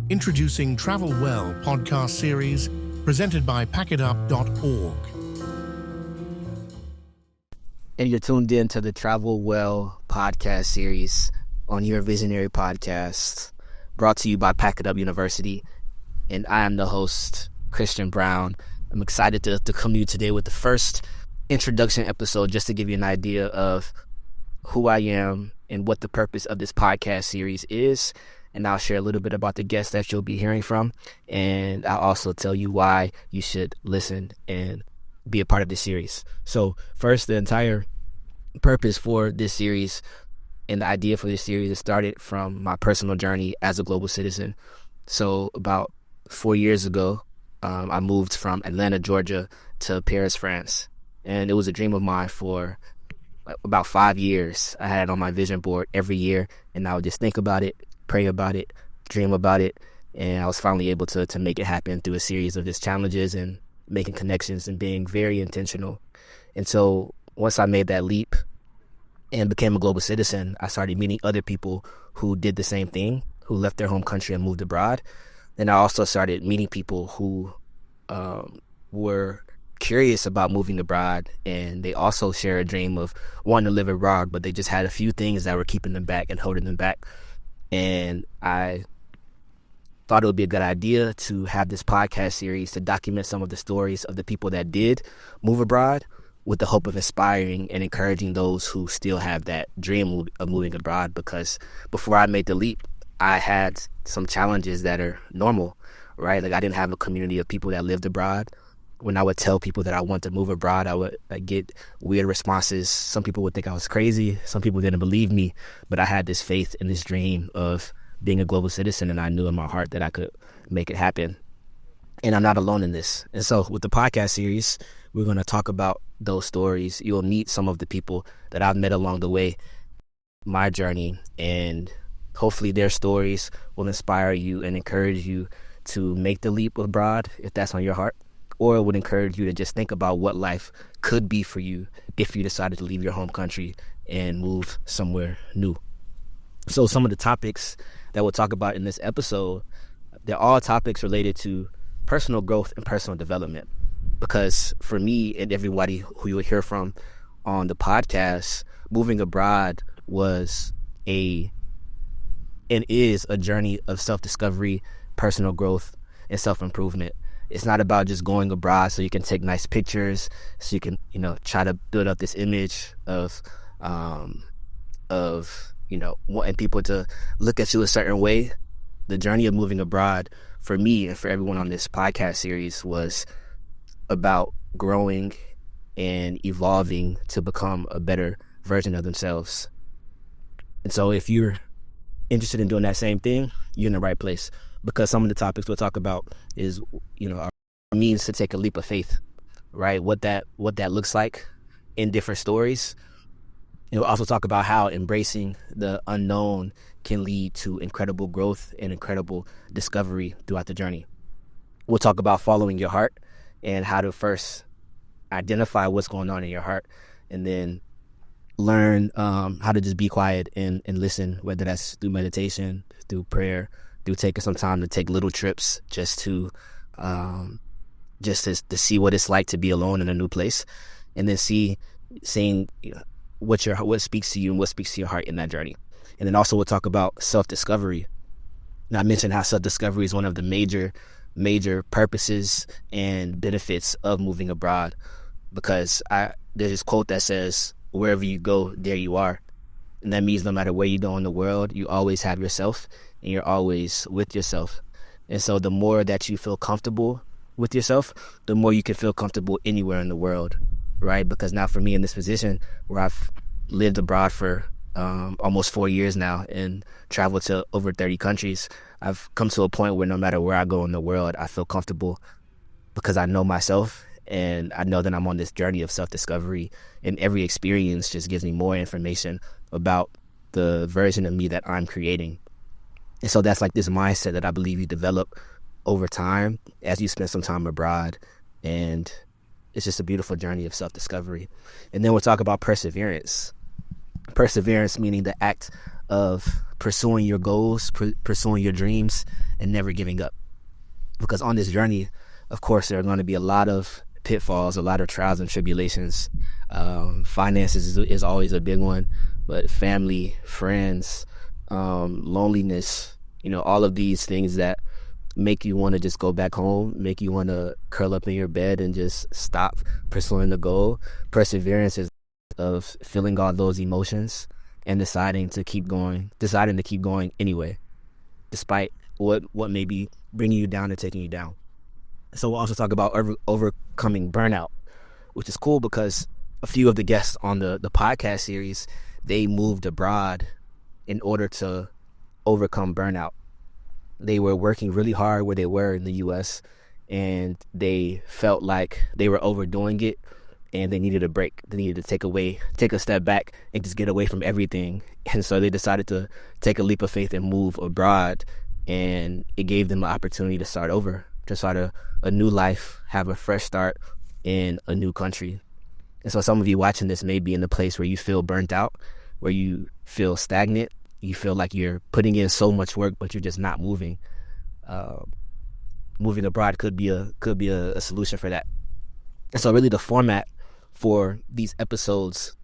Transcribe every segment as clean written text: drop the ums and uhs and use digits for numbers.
Introducing Travel Well podcast series presented by packitup.org. And you're tuned in to the Travel Well podcast series on your Visionary podcast, brought to you by Packitup University. And I am the host, Christian Brown. I'm excited to come to you today with the first introduction episode, just to give you an idea of who I am and what the purpose of this podcast series is. And I'll share a little bit about the guests that you'll be hearing from. And I'll also tell you why you should listen and be a part of this series. So first, the entire purpose for this series and the idea for this series is started from my personal journey as a global citizen. So about 4 years ago, I moved from Atlanta, Georgia to Paris, France. And it was a dream of mine for about 5 years. I had it on my vision board every year, and I would just think about it, pray about it, dream about it. And I was finally able to make it happen through a series of just challenges and making connections and being very intentional. And so once I made that leap and became a global citizen, I started meeting other people who did the same thing, who left their home country and moved abroad. Then I also started meeting people who were curious about moving abroad, and they also share a dream of wanting to live abroad, but they just had a few things that were keeping them back and holding them back. And I thought it would be a good idea to have this podcast series to document some of the stories of the people that did move abroad, with the hope of inspiring and encouraging those who still have that dream of moving abroad. Because before I made the leap, I had some challenges that are normal, right? Like, I didn't have a community of people that lived abroad. When I would tell people that I want to move abroad, I would get weird responses. Some people would think I was crazy. Some people didn't believe me. But I had this faith and this dream of being a global citizen, and I knew in my heart that I could make it happen. And I'm not alone in this. And so with the podcast series, we're going to talk about those stories. You'll meet some of the people that I've met along the way, my journey, and hopefully their stories will inspire you and encourage you to make the leap abroad if that's on your heart. Or it would encourage you to just think about what life could be for you if you decided to leave your home country and move somewhere new. So some of the topics that we'll talk about in this episode, they're all topics related to personal growth and personal development. Because for me and everybody who you'll hear from on the podcast, moving abroad was and is a journey of self-discovery, personal growth, and self-improvement. It's not about just going abroad so you can take nice pictures, so you can, try to build up this image of wanting people to look at you a certain way. The journey of moving abroad for me and for everyone on this podcast series was about growing and evolving to become a better version of themselves. And so if you're interested in doing that same thing, you're in the right place. Because some of the topics we'll talk about is, our means to take a leap of faith, right? What that looks like in different stories. And we'll also talk about how embracing the unknown can lead to incredible growth and incredible discovery throughout the journey. We'll talk about following your heart and how to first identify what's going on in your heart, and then learn how to just be quiet and listen, whether that's through meditation, through prayer, through taking some time to take little trips just to see what it's like to be alone in a new place, and then seeing what speaks to you and what speaks to your heart in that journey. And then also we'll talk about self-discovery. Now, I mentioned how self-discovery is one of the major purposes and benefits of moving abroad, because there's this quote that says, wherever you go, there you are. And that means no matter where you go in the world, you always have yourself and you're always with yourself. And so the more that you feel comfortable with yourself, the more you can feel comfortable anywhere in the world, right? Because now for me in this position where I've lived abroad for almost 4 years now and traveled to over 30 countries, I've come to a point where no matter where I go in the world, I feel comfortable because I know myself and I know that I'm on this journey of self-discovery, and every experience just gives me more information about the version of me that I'm creating. And so that's like this mindset that I believe you develop over time as you spend some time abroad. And it's just a beautiful journey of self-discovery. And then we'll talk about perseverance. Perseverance meaning the act of pursuing your goals, pursuing your dreams, and never giving up. Because on this journey, of course, there are going to be a lot of pitfalls, a lot of trials and tribulations. Finances is always a big one, but family, friends, loneliness, all of these things that make you want to just go back home, make you want to curl up in your bed and just stop pursuing the goal. Perseverance is of feeling all those emotions and deciding to keep going anyway, despite what may be bringing you down and taking you down. So we'll also talk about overcoming burnout, which is cool because a few of the guests on the podcast series, they moved abroad in order to overcome burnout. They were working really hard where they were in the U.S. and they felt like they were overdoing it and they needed a break. They needed to take a step back and just get away from everything. And so they decided to take a leap of faith and move abroad, and it gave them an opportunity to start over, to start a new life, have a fresh start in a new country. And so some of you watching this may be in the place where you feel burnt out, where you feel stagnant. You feel like you're putting in so much work, but you're just not moving. Moving abroad could be a solution for that. And so really the format for these episodes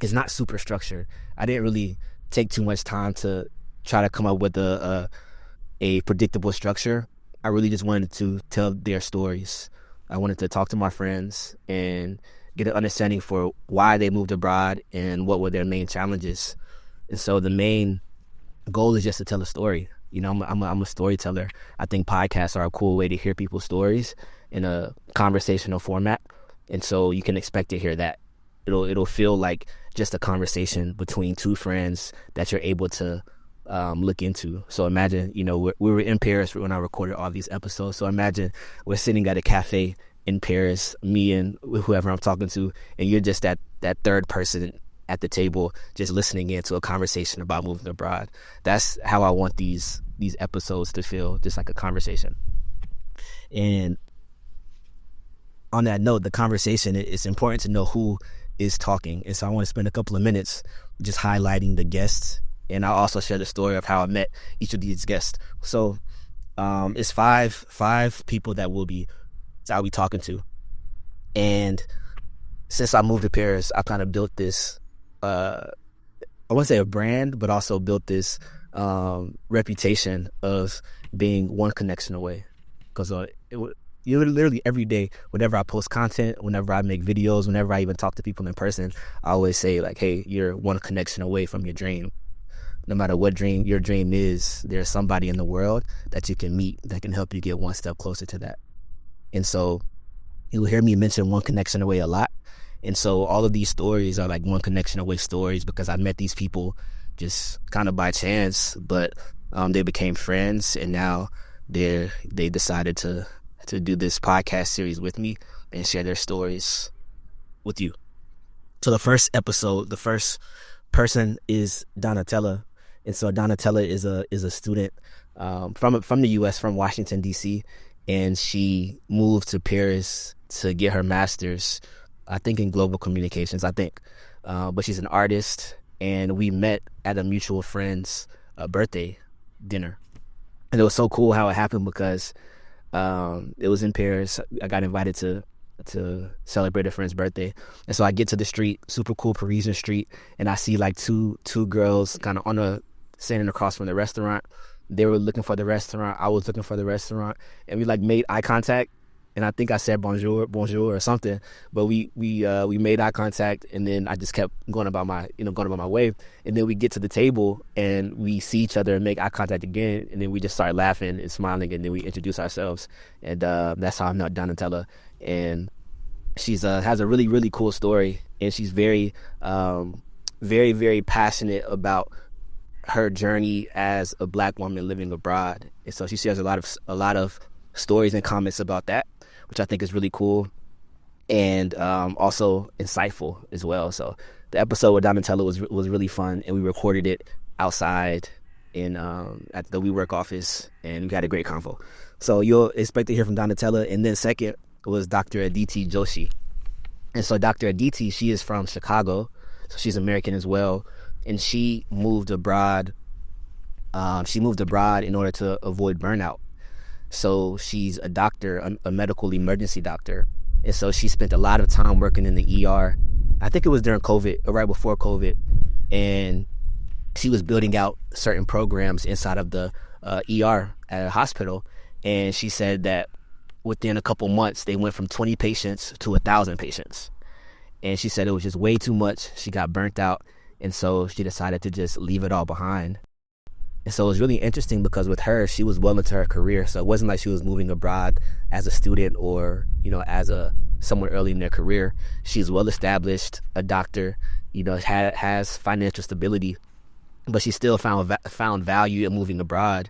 is not super structured. I didn't really take too much time to try to come up with a predictable structure. I really just wanted to tell their stories. I wanted to talk to my friends and get an understanding for why they moved abroad and what were their main challenges. And so the main goal is just to tell a story. I'm a storyteller. I think podcasts are a cool way to hear people's stories in a conversational format. And so you can expect to hear that. It'll feel like just a conversation between two friends that you're able to look into. So imagine, we were in Paris when I recorded all these episodes. So imagine we're sitting at a cafe in Paris, me and whoever I'm talking to, and you're just that third person at the table just listening into a conversation about moving abroad. That's how I want these episodes to feel, just like a conversation. And on that note, the conversation, it's important to know who is talking. And so I want to spend a couple of minutes just highlighting the guests, and I'll also share the story of how I met each of these guests. So it's five people that I'll be talking to. And since I moved to Paris, I kind of built this I wouldn't say a brand, but also built this reputation of being one connection away. Because literally every day, whenever I post content, whenever I make videos, whenever I even talk to people in person, I always say like, hey, you're one connection away from your dream. No matter what your dream is, there's somebody in the world that you can meet that can help you get one step closer to that. And so you'll hear me mention one connection away a lot. And so all of these stories are like one connection away stories because I met these people just kind of by chance, but they became friends, and now they decided to do this podcast series with me and share their stories with you. So the first episode, the first person is Donatella. And so Donatella is a student from the U.S., from Washington, D.C., and she moved to Paris to get her master's, I think in global communications, but she's an artist, and we met at a mutual friend's birthday dinner. And it was so cool how it happened because it was in Paris. I got invited to celebrate a friend's birthday, and so I get to the street, super cool Parisian street, and I see like two girls kind of standing across from the restaurant. They were looking for the restaurant, I was looking for the restaurant, and we like made eye contact. And I think I said bonjour or something, but we made eye contact, and then I just kept going about my way. And then we get to the table and we see each other and make eye contact again, and then we just start laughing and smiling, and then we introduce ourselves, and that's how I met Donatella. And she's has a really, really cool story, and she's very, very, very passionate about her journey as a Black woman living abroad. And so she shares a lot of stories and comments about that, which I think is really cool and also insightful as well. So the episode with Donatella was really fun, and we recorded it outside at the WeWork office, and we had a great convo. So you'll expect to hear from Donatella. And then second was Dr. Aditi Joshi. And so Dr. Aditi, she is from Chicago, so she's American as well. and she moved abroad. She moved abroad in order to avoid burnout. So she's a doctor, a medical emergency doctor. And so she spent a lot of time working in the ER. I think it was during COVID or right before COVID. And she was building out certain programs inside of the ER at a hospital. And she said that within a couple months, they went from 20 patients to 1,000 patients. And she said it was just way too much. She got burnt out. And so she decided to just leave it all behind. And so it was really interesting because with her, she was well into her career. So it wasn't like she was moving abroad as a student or, as someone early in their career. She's well established, a doctor, has financial stability, but she still found value in moving abroad.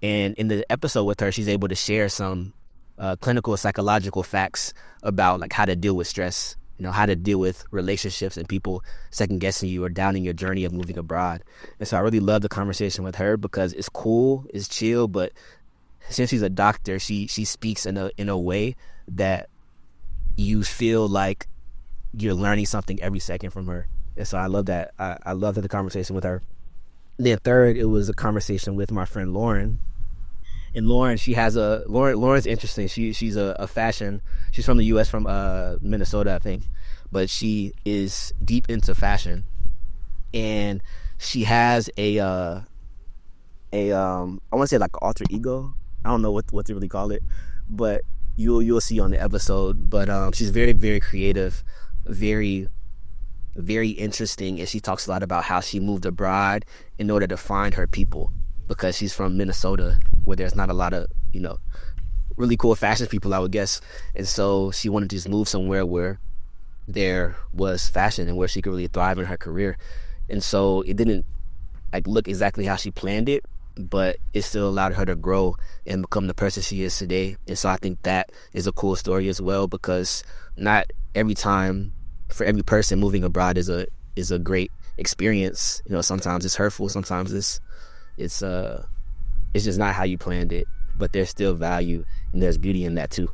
And in the episode with her, she's able to share some clinical psychological facts about like how to deal with stress, how to deal with relationships and people second guessing you or doubting your journey of moving abroad. And so I really love the conversation with her because it's cool, it's chill, but since she's a doctor, she speaks in a way that you feel like you're learning something every second from her. And so I love that. I love the conversation with her. Then third, it was a conversation with my friend Lauren. And Lauren, Lauren's interesting. She's a fashion. She's from the U.S., from Minnesota, I think, but she is deep into fashion, and she has I want to say like alter ego. I don't know what to really call it, but you'll see on the episode. But she's very, very creative, very, very interesting, and she talks a lot about how she moved abroad in order to find her people, because she's from Minnesota, where there's not a lot of, really cool fashion people, I would guess. And so she wanted to just move somewhere where there was fashion and where she could really thrive in her career. And so it didn't look exactly how she planned it, but it still allowed her to grow and become the person she is today. And so I think that is a cool story as well, because not every time, for every person, moving abroad is a great experience. Sometimes it's hurtful, sometimes it's just not how you planned it, but there's still value and there's beauty in that too.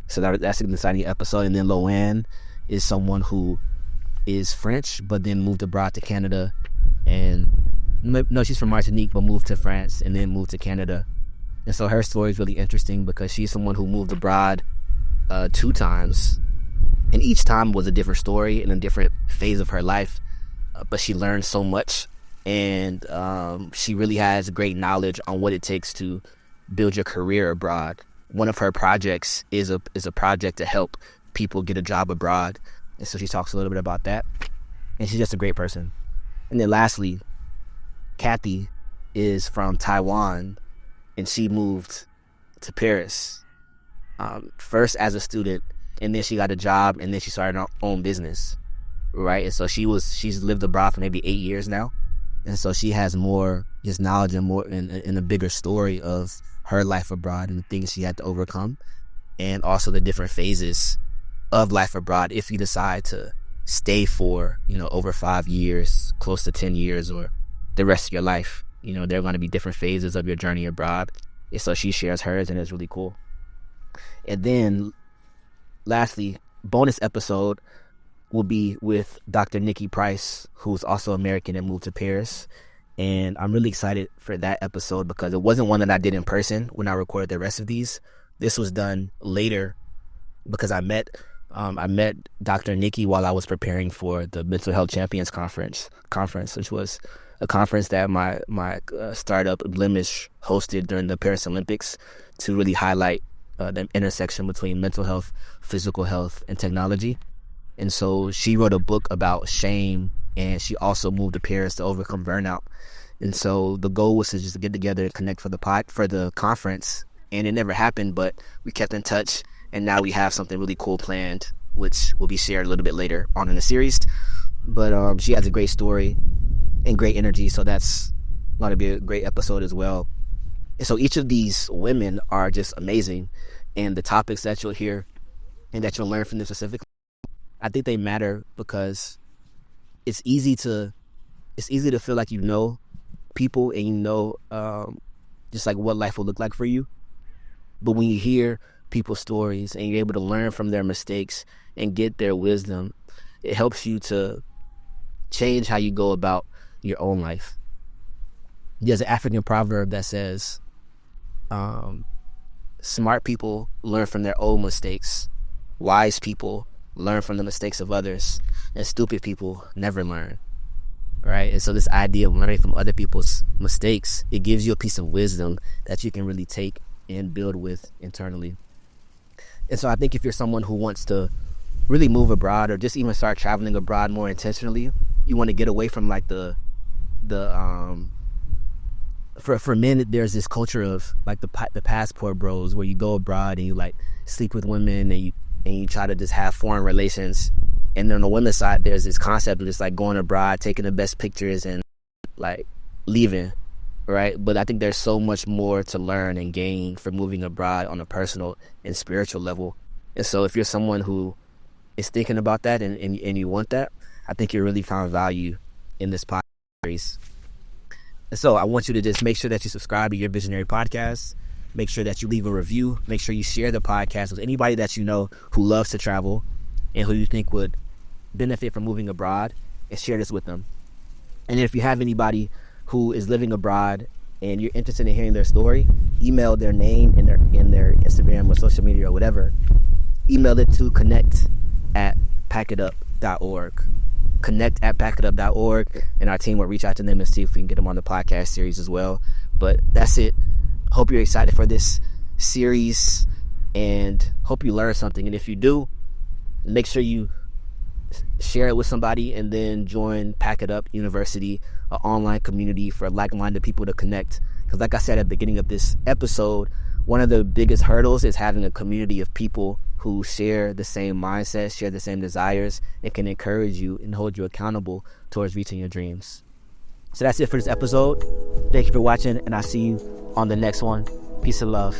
So that's an exciting episode. And then Loanne is someone who is French, but then moved abroad to Canada. And no, she's from Martinique, but moved to France and then moved to Canada. And so her story is really interesting because she's someone who moved abroad 2 times. And each time was a different story and a different phase of her life. But she learned so much. And she really has great knowledge on what it takes to build your career abroad. One of her projects is a project to help people get a job abroad. And so she talks a little bit about that. And she's just a great person. And then lastly, Kathy is from Taiwan, and she moved to Paris first as a student, and then she got a job, and then she started her own business, right? And so she's lived abroad for maybe 8 years now. And so she has more just knowledge and more in a bigger story of her life abroad and the things she had to overcome, and also the different phases of life abroad if you decide to stay for, over 5 years, close to 10 years, or the rest of your life. There are going to be different phases of your journey abroad. And so she shares hers, and it's really cool. And then lastly, bonus episode will be with Dr. Nikki Price, who's also American and moved to Paris. And I'm really excited for that episode because it wasn't one that I did in person when I recorded the rest of these. This was done later because I met Dr. Nikki while I was preparing for the Mental Health Champions Conference, which was a conference that my startup Blemish hosted during the Paris Olympics to really highlight the intersection between mental health, physical health, and technology. And so she wrote a book about shame, and she also moved to Paris to overcome burnout. And so the goal was to just get together and connect for the conference. And it never happened, but we kept in touch. And now we have something really cool planned, which will be shared a little bit later on in the series. But she has a great story and great energy, so that's going to be a great episode as well. And so each of these women are just amazing. And the topics that you'll hear and that you'll learn from them specifically, I think they matter because it's easy to feel like you know people and you know just like what life will look like for you. But when you hear people's stories and you're able to learn from their mistakes and get their wisdom, it helps you to change how you go about your own life. There's an African proverb that says, smart people learn from their own mistakes, wise people learn from the mistakes of others, and stupid people never learn. Right? And so this idea of learning from other people's mistakes, it gives you a piece of wisdom that you can really take and build with internally. And so I think if you're someone who wants to really move abroad or just even start traveling abroad more intentionally, you want to get away from like for men, there's this culture of like the passport bros, where you go abroad and you like sleep with women and you try to just have foreign relations. And then on the women's side, there's this concept of just like going abroad, taking the best pictures and like leaving, right? But I think there's so much more to learn and gain from moving abroad on a personal and spiritual level. And so if you're someone who is thinking about that and you want that, I think you really found value in this podcast series. And so I want you to just make sure that you subscribe to Your Visionary Podcast. Make sure that you leave a review. Make sure you share the podcast with anybody that you know who loves to travel and who you think would benefit from moving abroad, and share this with them. And if you have anybody who is living abroad and you're interested in hearing their story, email their name in their Instagram or social media or whatever. Email it to connect@packitup.org. connect@packitup.org, and our team will reach out to them and see if we can get them on the podcast series as well. But that's it. Hope you're excited for this series and hope you learn something. And if you do, make sure you share it with somebody and then join Pack It Up University, an online community for like-minded people to connect. Because like I said at the beginning of this episode, one of the biggest hurdles is having a community of people who share the same mindset, share the same desires, and can encourage you and hold you accountable towards reaching your dreams. So that's it for this episode. Thank you for watching, and I'll see you on the next one. Peace and love.